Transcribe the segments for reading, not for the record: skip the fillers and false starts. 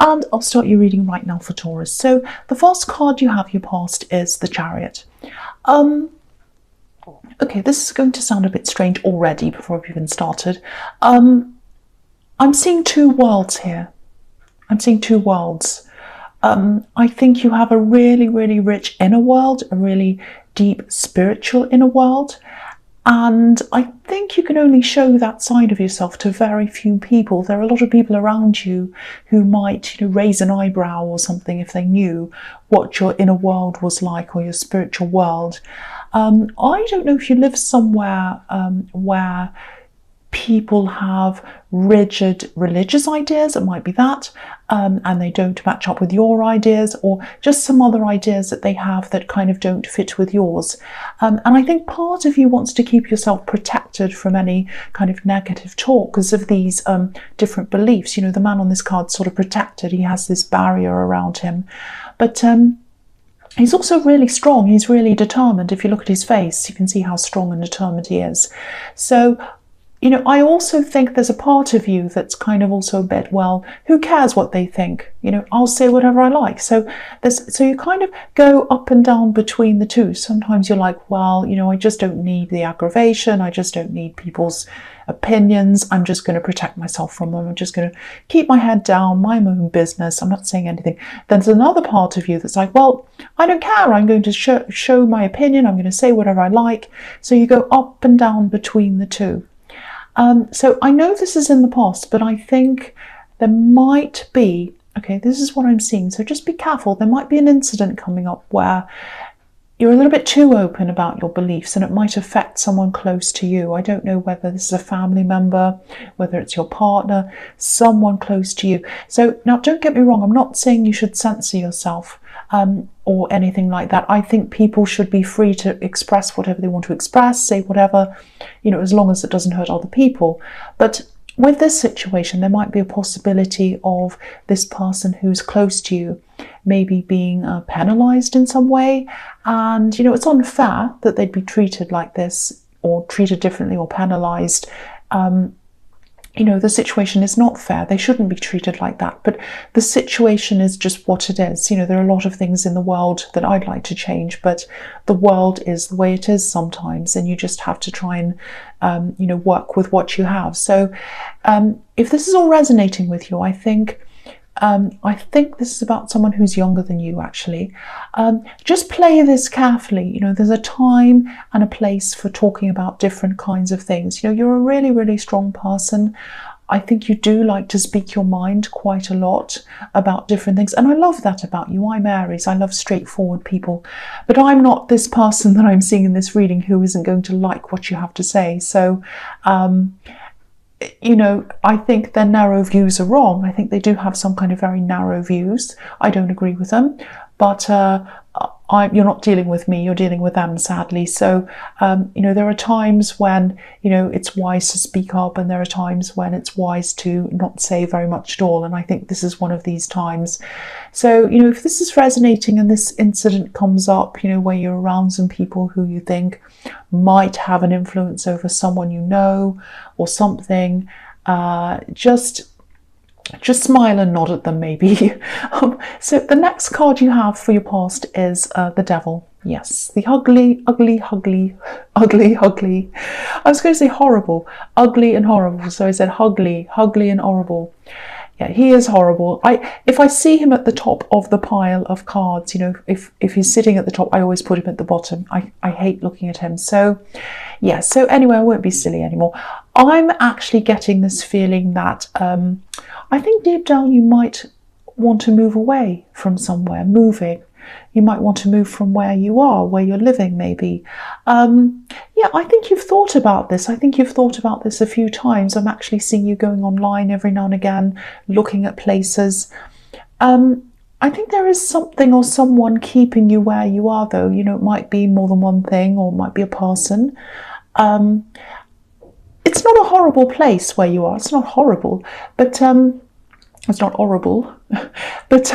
And I'll start your reading right now for Taurus. So the first card you have, your past, is the Chariot. Okay, this is going to sound a bit strange already before I've even started. I'm seeing two worlds here. I'm seeing two worlds. I think you have a really, really rich inner world, a really deep spiritual inner world. And I think you can only show that side of yourself to very few people. There are a lot of people around you who might, raise an eyebrow or something if they knew what your inner world was like, or your spiritual world. I don't know if you live somewhere where people have rigid religious ideas, it might be that, and they don't match up with your ideas, or just some other ideas that they have that kind of don't fit with yours. And I think part of you wants to keep yourself protected from any kind of negative talk because of these different beliefs. The man on this card's sort of protected, he has this barrier around him. But he's also really strong, he's really determined. If you look at his face, you can see how strong and determined he is. So I also think there's a part of you that's kind of also a bit, well, who cares what they think? I'll say whatever I like. So you kind of go up and down between the two. Sometimes you're like, well, I just don't need the aggravation. I just don't need people's opinions. I'm just going to protect myself from them. I'm just going to keep my head down, mind my own business. I'm not saying anything. Then there's another part of you that's like, well, I don't care. I'm going to show my opinion. I'm going to say whatever I like. So you go up and down between the two. So I know this is in the past, but I think there might be, okay, this is what I'm seeing. So just be careful. There might be an incident coming up where you're a little bit too open about your beliefs and it might affect someone close to you. I don't know whether this is a family member, whether it's your partner, someone close to you. So now don't get me wrong. I'm not saying you should censor yourself or anything like that. I think people should be free to express whatever they want to express, say whatever, as long as it doesn't hurt other people. But with this situation, there might be a possibility of this person who's close to you maybe being penalized in some way. And, it's unfair that they'd be treated like this or treated differently or penalized. The situation is not fair. They shouldn't be treated like that. But the situation is just what it is. There are a lot of things in the world that I'd like to change, but the world is the way it is sometimes, and you just have to try and, work with what you have. So if this is all resonating with you, I think this is about someone who's younger than you, actually. Just play this carefully. There's a time and a place for talking about different kinds of things. You're a really, really strong person. I think you do like to speak your mind quite a lot about different things. And I love that about you. I'm Aries. I love straightforward people. But I'm not this person that I'm seeing in this reading who isn't going to like what you have to say. So, I think their narrow views are wrong. I think they do have some kind of very narrow views. I don't agree with them, but you're not dealing with me, you're dealing with them, sadly. So, there are times when, it's wise to speak up, and there are times when it's wise to not say very much at all. And I think this is one of these times. So, if this is resonating and this incident comes up, where you're around some people who you think might have an influence over someone or something, just smile and nod at them, maybe. So the next card you have for your past is the Devil. Yes, the ugly. I was going to say horrible, ugly and horrible. So I said ugly and horrible. Yeah, he is horrible. If I see him at the top of the pile of cards, if he's sitting at the top, I always put him at the bottom. I hate looking at him. So yeah, so anyway, I won't be silly anymore. I'm actually getting this feeling that I think deep down you might want to move away from somewhere, moving. You might want to move from where you are, where you're living, maybe. Yeah, I think you've thought about this. I think you've thought about this a few times. I'm actually seeing you going online every now and again, looking at places. I think there is something or someone keeping you where you are, though. It might be more than one thing, or it might be a person. It's not a horrible place where you are. It's not horrible, but it's not horrible. But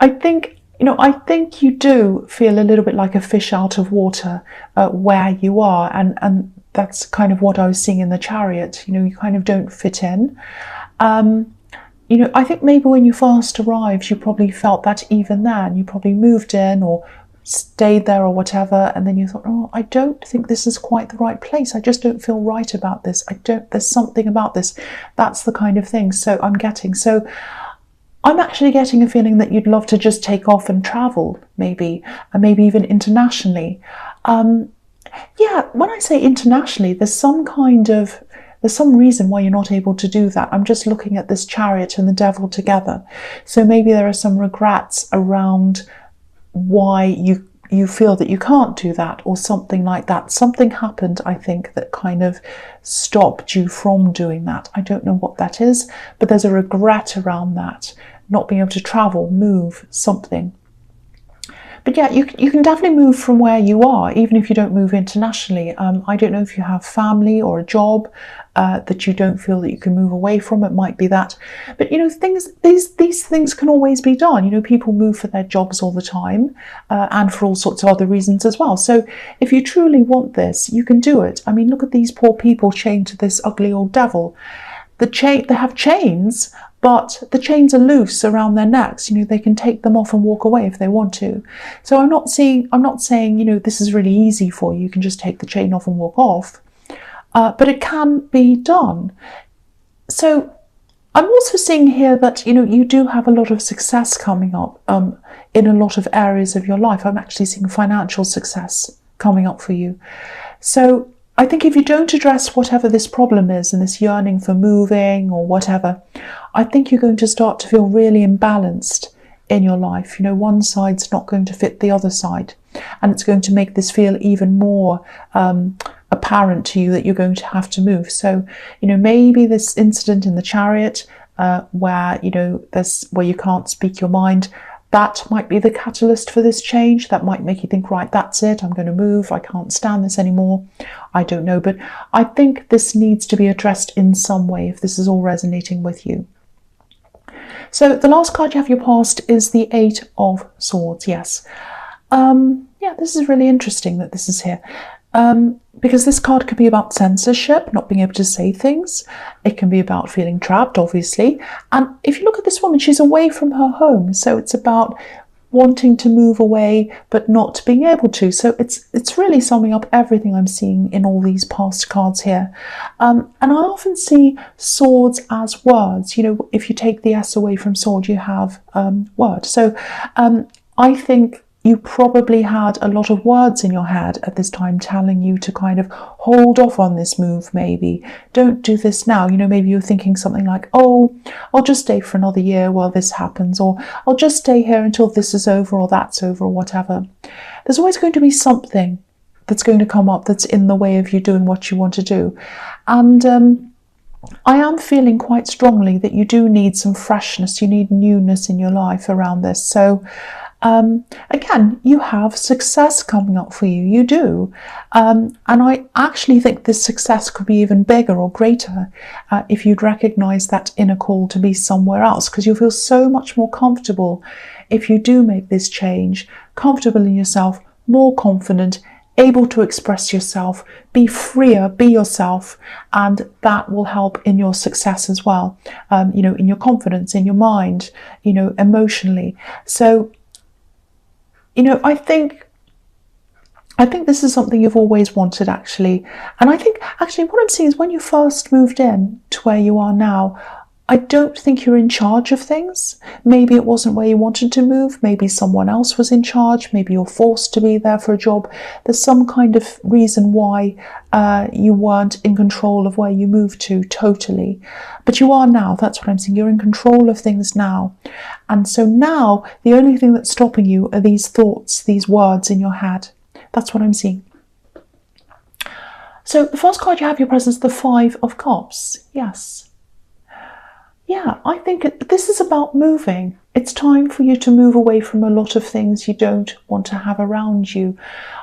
I think you do feel a little bit like a fish out of water where you are, and that's kind of what I was seeing in the Chariot. You kind of don't fit in. you know, I think maybe when you first arrived, you probably felt that even then. You probably moved in or stayed there or whatever, and then you thought, oh, I don't think this is quite the right place. I just don't feel right about this. There's something about this. That's the kind of thing. So I'm actually getting a feeling that you'd love to just take off and travel, maybe, and maybe even internationally. Yeah, when I say internationally, there's some reason why you're not able to do that. I'm just looking at this Chariot and the Devil together. So maybe there are some regrets around why you feel that you can't do that, or something like that. Something happened, I think, that kind of stopped you from doing that. I don't know what that is, but there's a regret around that, not being able to travel, move, something. But yeah, you can definitely move from where you are, even if you don't move internationally. I don't know if you have family or a job that you don't feel that you can move away from. It might be that. But, you know, these things can always be done. You know, people move for their jobs all the time and for all sorts of other reasons as well. So if you truly want this, you can do it. I mean, look at these poor people chained to this ugly old devil. They have chains, but the chains are loose around their necks. You know, they can take them off and walk away if they want to. So I'm not saying, you know, this is really easy for you. You can just take the chain off and walk off. But it can be done. So I'm also seeing here that, you know, you do have a lot of success coming up in a lot of areas of your life. I'm actually seeing financial success coming up for you. So I think if you don't address whatever this problem is and this yearning for moving or whatever, I think you're going to start to feel really imbalanced in your life. You know, one side's not going to fit the other side, and it's going to make this feel even more apparent to you that you're going to have to move. So, you know, maybe this incident in the Chariot where, you know, where you can't speak your mind, that might be the catalyst for this change. That might make you think, right, that's it, I'm going to move, I can't stand this anymore. I don't know, but I think this needs to be addressed in some way if this is all resonating with you. So the last card you have your past is the Eight of Swords. Yes. Yeah, this is really interesting that this is here. Because this card could be about censorship, not being able to say things. It can be about feeling trapped, obviously. And if you look at this woman, she's away from her home. So it's about wanting to move away, but not being able to. So it's really summing up everything I'm seeing in all these past cards here. And I often see swords as words. You know, if you take the S away from sword, you have word. So I think you probably had a lot of words in your head at this time telling you to kind of hold off on this move, maybe. Don't do this now. You know, maybe you're thinking something like, oh, I'll just stay for another year while this happens, or I'll just stay here until this is over or that's over or whatever. There's always going to be something that's going to come up that's in the way of you doing what you want to do. And I am feeling quite strongly that you do need some freshness. You need newness in your life around this. So again, you have success coming up for you. You do. And I actually think this success could be even bigger or greater if you'd recognize that inner call to be somewhere else, because you'll feel so much more comfortable if you do make this change, comfortable in yourself, more confident, able to express yourself, be freer, be yourself, and that will help in your success as well, you know, in your confidence, in your mind, you know, emotionally. So, you know, I think this is something you've always wanted, actually. And I think, actually, what I'm seeing is when you first moved in to where you are now, I don't think you're in charge of things. Maybe it wasn't where you wanted to move. Maybe someone else was in charge. Maybe you're forced to be there for a job. There's some kind of reason why you weren't in control of where you moved to totally. But you are now. That's what I'm saying. You're in control of things now. And so now the only thing that's stopping you are these thoughts, these words in your head. That's what I'm seeing. So the first card you have your presence, the Five of Cups. Yes. Yeah, I think this is about moving. It's time for you to move away from a lot of things you don't want to have around you.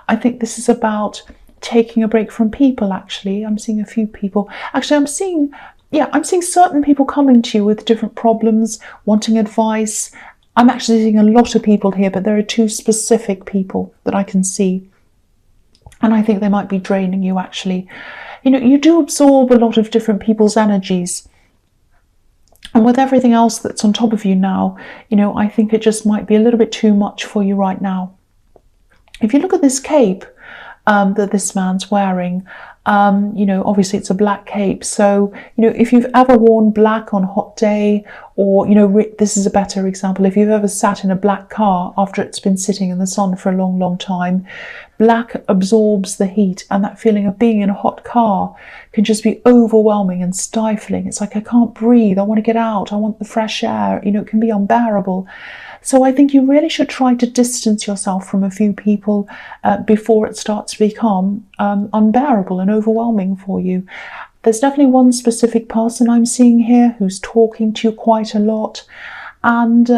I think this is about taking a break from people, actually. I'm seeing a few people. Actually, I'm seeing certain people coming to you with different problems, wanting advice. I'm actually seeing a lot of people here, but there are two specific people that I can see. And I think they might be draining you, actually. You know, you do absorb a lot of different people's energies. And with everything else that's on top of you now, you know, I think it just might be a little bit too much for you right now. If you look at this cape that this man's wearing, you know, obviously it's a black cape. So, you know, if you've ever worn black on a hot day, or, you know, this is a better example, if you've ever sat in a black car after it's been sitting in the sun for a long, long time, black absorbs the heat, and that feeling of being in a hot car can just be overwhelming and stifling. It's like, I can't breathe, I want to get out, I want the fresh air, you know, it can be unbearable. So I think you really should try to distance yourself from a few people before it starts to become unbearable and overwhelming for you. There's definitely one specific person I'm seeing here who's talking to you quite a lot, and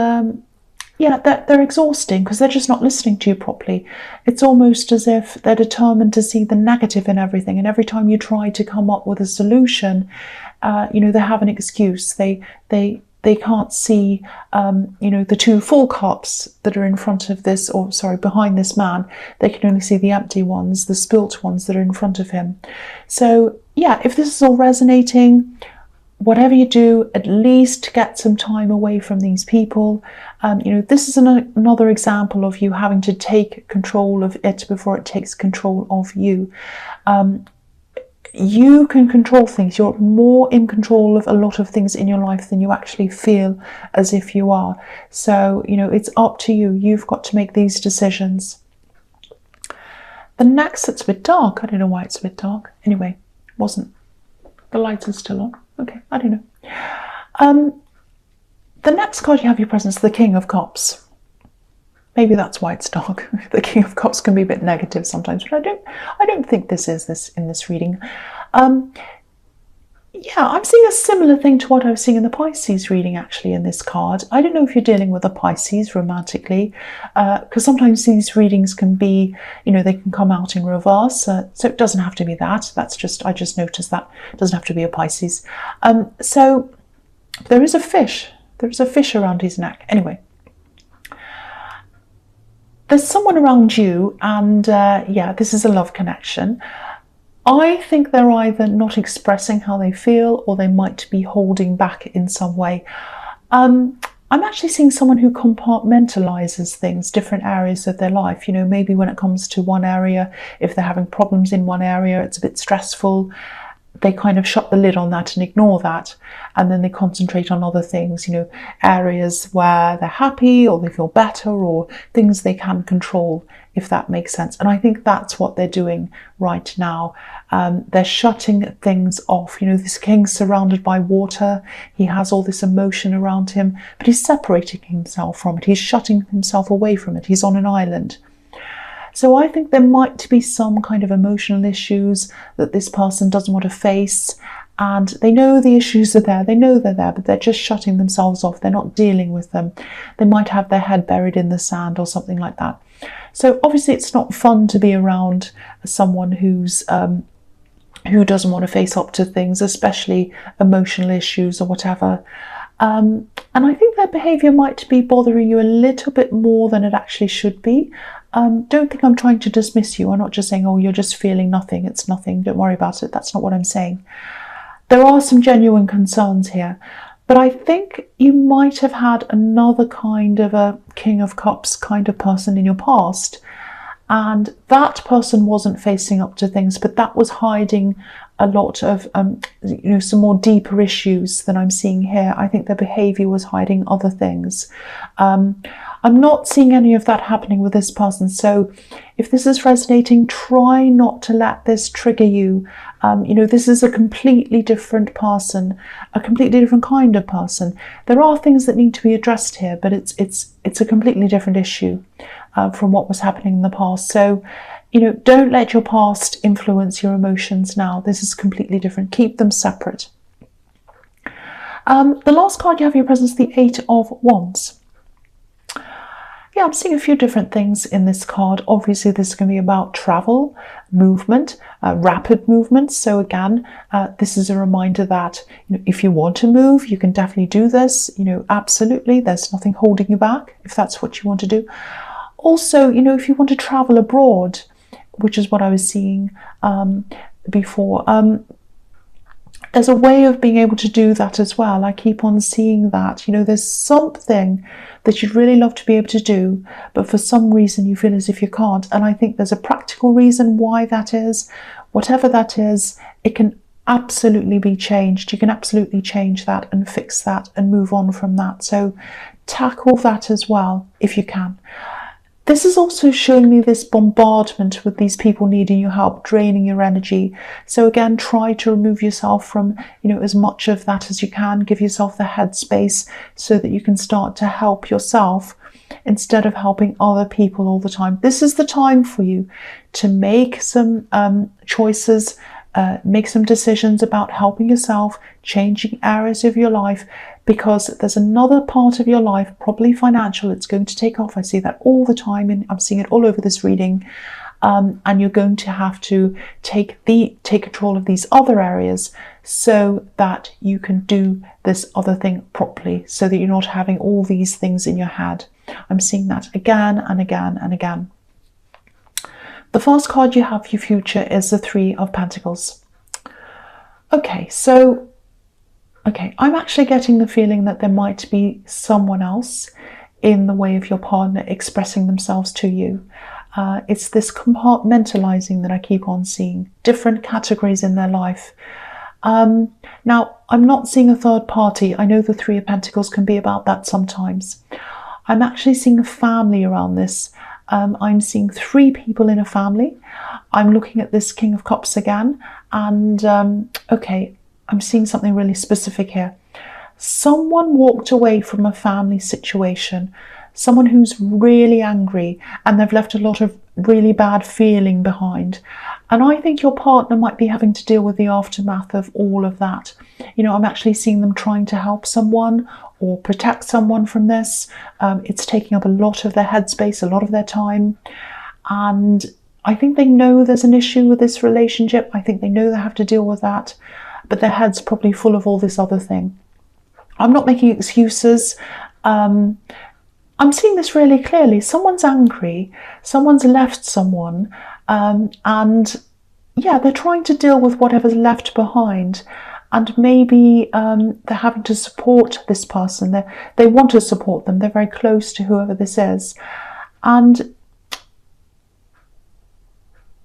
yeah, they're exhausting because they're just not listening to you properly. It's almost as if they're determined to see the negative in everything, and every time you try to come up with a solution, you know, they have an excuse. They can't see, you know, the two full cups that are in front of this, or sorry, behind this man. They can only see the empty ones, the spilt ones that are in front of him. So yeah, if this is all resonating, whatever you do, at least get some time away from these people. You know, this is another example of you having to take control of it before it takes control of you. You can control things. You're more in control of a lot of things in your life than you actually feel as if you are. So, you know, it's up to you. You've got to make these decisions. The next, it's a bit dark. I don't know why it's a bit dark. Anyway, wasn't. The lights are still on. Okay, I don't know. The next card you have your presence, the King of Cups. Maybe that's why it's dark. The King of Cups can be a bit negative sometimes, but I don't think this is this in this reading. Yeah, I'm seeing a similar thing to what I was seeing in the Pisces reading, actually, in this card. I don't know if you're dealing with a Pisces romantically, because sometimes these readings can be, you know, they can come out in reverse. So it doesn't have to be that. That's just, I just noticed that. It doesn't have to be a Pisces. So there is a fish. There's a fish around his neck. Anyway. There's someone around you, and yeah, this is a love connection. I think they're either not expressing how they feel, or they might be holding back in some way. I'm actually seeing someone who compartmentalizes things, different areas of their life. You know, maybe when it comes to one area, if they're having problems in one area, it's a bit stressful, they kind of shut the lid on that and ignore that, and then they concentrate on other things, you know, areas where they're happy or they feel better, or things they can control, if that makes sense. And I think that's what they're doing right now. They're shutting things off. You know, this king's surrounded by water. He has all this emotion around him, but he's separating himself from it. He's shutting himself away from it. He's on an island. So I think there might be some kind of emotional issues that this person doesn't want to face, and they know the issues are there, they know they're there, but they're just shutting themselves off. They're not dealing with them. They might have their head buried in the sand or something like that. So obviously it's not fun to be around someone who's who doesn't want to face up to things, especially emotional issues or whatever. And I think their behaviour might be bothering you a little bit more than it actually should be. Don't think I'm trying to dismiss you. I'm not just saying, oh, you're just feeling nothing. It's nothing. Don't worry about it. That's not what I'm saying. There are some genuine concerns here. But I think you might have had another kind of a King of Cups kind of person in your past. And that person wasn't facing up to things, but that was hiding a lot of, you know, some more deeper issues than I'm seeing here. I think their behaviour was hiding other things. I'm not seeing any of that happening with this person. So if this is resonating, try not to let this trigger you. You know, this is a completely different person, a completely different kind of person. There are things that need to be addressed here, but it's a completely different issue from what was happening in the past. So, you know, don't let your past influence your emotions now. This is completely different. Keep them separate. The last card you have in your presence, the Eight of Wands. Yeah, I'm seeing a few different things in this card. Obviously, this is going to be about travel, movement, rapid movement. So again, this is a reminder that, you know, if you want to move, you can definitely do this. You know, absolutely. There's nothing holding you back if that's what you want to do. Also, you know, if you want to travel abroad, which is what I was seeing before, there's a way of being able to do that as well. I keep on seeing that, you know, there's something that you'd really love to be able to do, but for some reason you feel as if you can't. And I think there's a practical reason why that is. Whatever that is, it can absolutely be changed. You can absolutely change that and fix that and move on from that. So tackle that as well if you can. This is also showing me this bombardment with these people needing your help, draining your energy. So again, try to remove yourself from, you know, as much of that as you can. Give yourself the headspace so that you can start to help yourself instead of helping other people all the time. This is the time for you to make some choices, make some decisions about helping yourself, changing areas of your life, because there's another part of your life, probably financial, it's going to take off. I see that all the time, and I'm seeing it all over this reading. And you're going to have to take control of these other areas so that you can do this other thing properly, so that you're not having all these things in your head. I'm seeing that again and again and again. The first card you have for your future is the Three of Pentacles. Okay, so I'm actually getting the feeling that there might be someone else in the way of your partner expressing themselves to you. It's this compartmentalizing that I keep on seeing, different categories in their life. Now, I'm not seeing a third party. I know the Three of Pentacles can be about that sometimes. I'm actually seeing a family around this. I'm seeing three people in a family. I'm looking at this King of Cups again, and okay, I'm seeing something really specific here. Someone walked away from a family situation, someone who's really angry, and they've left a lot of really bad feeling behind. And I think your partner might be having to deal with the aftermath of all of that. You know, I'm actually seeing them trying to help someone or protect someone from this. It's taking up a lot of their headspace, a lot of their time. And I think they know there's an issue with this relationship. I think they know they have to deal with that, but their head's probably full of all this other thing. I'm not making excuses. I'm seeing this really clearly. Someone's angry, someone's left someone, and yeah, they're trying to deal with whatever's left behind. And maybe they're having to support this person. They want to support them. They're very close to whoever this is. And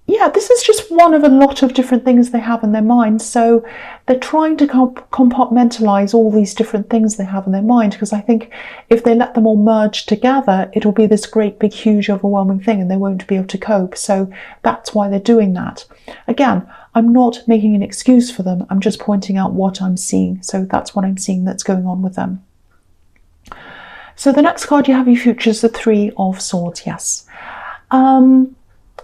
yeah, this is just one of a lot of different things they have in their mind. So they're trying to compartmentalize all these different things they have in their mind, because I think if they let them all merge together, it'll be this great, big, huge, overwhelming thing, and they won't be able to cope. So that's why they're doing that. Again, I'm not making an excuse for them. I'm just pointing out what I'm seeing. So that's what I'm seeing that's going on with them. So the next card you have in your future is the Three of Swords. Yes.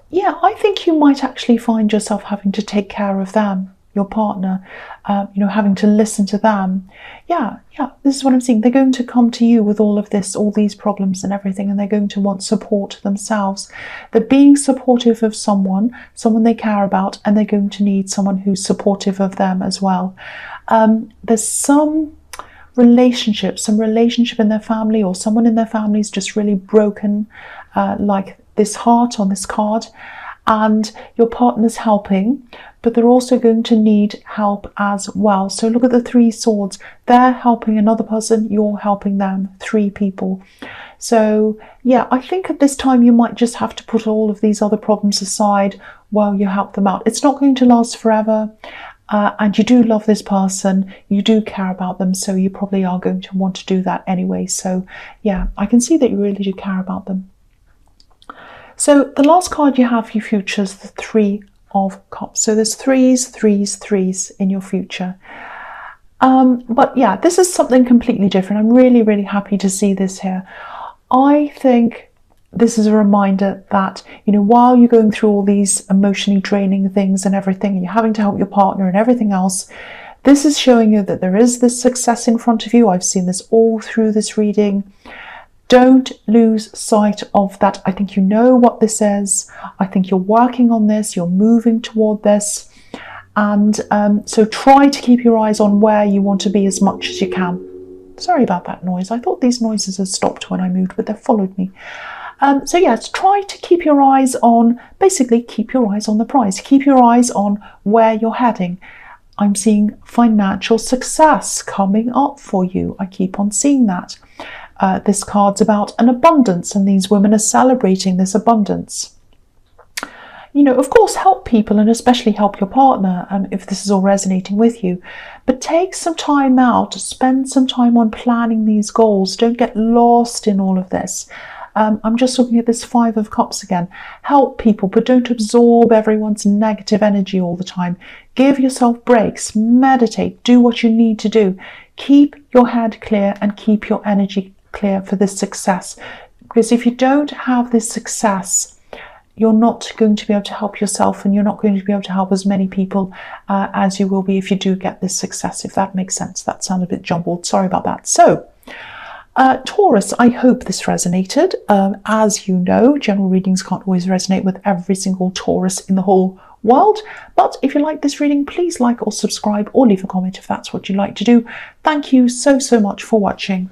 Yeah, I think you might actually find yourself having to take care of them, your partner, you know, having to listen to them. Yeah, this is what I'm seeing. They're going to come to you with all of this, all these problems and everything, and they're going to want support themselves. They're being supportive of someone they care about, and they're going to need someone who's supportive of them as well. There's some relationship in their family, or someone in their family is just really broken, like this heart on this card, and your partner's helping, but they're also going to need help as well. So look at the Three Swords. They're helping another person, you're helping them, three people. So yeah, I think at this time you might just have to put all of these other problems aside while you help them out. It's not going to last forever, and you do love this person, you do care about them, so you probably are going to want to do that anyway. So yeah, I can see that you really do care about them. So the last card you have for your future is the Three of Cups. So there's threes in your future. But yeah, this is something completely different. I'm really, really happy to see this here. I think this is a reminder that, you know, while you're going through all these emotionally draining things and everything, and you're having to help your partner and everything else, this is showing you that there is this success in front of you. I've seen this all through this reading. Don't lose sight of that. I think you know what this is. I think you're working on this. You're moving toward this. And so try to keep your eyes on where you want to be as much as you can. Sorry about that noise. I thought these noises had stopped when I moved, but they followed me. So yes, try to keep your eyes on, basically keep your eyes on the prize. Keep your eyes on where you're heading. I'm seeing financial success coming up for you. I keep on seeing that. This card's about an abundance, and these women are celebrating this abundance. You know, of course, help people, and especially help your partner if this is all resonating with you. But take some time out, spend some time on planning these goals. Don't get lost in all of this. I'm just looking at this Five of Cups again. Help people, but don't absorb everyone's negative energy all the time. Give yourself breaks, meditate, do what you need to do. Keep your head clear and keep your energy clear for this success. Because if you don't have this success, you're not going to be able to help yourself, and you're not going to be able to help as many people as you will be if you do get this success, if that makes sense. That sounded a bit jumbled. Sorry about that. So, Taurus, I hope this resonated. As you know, general readings can't always resonate with every single Taurus in the whole world. But if you like this reading, please like or subscribe or leave a comment if that's what you'd like to do. Thank you so much for watching.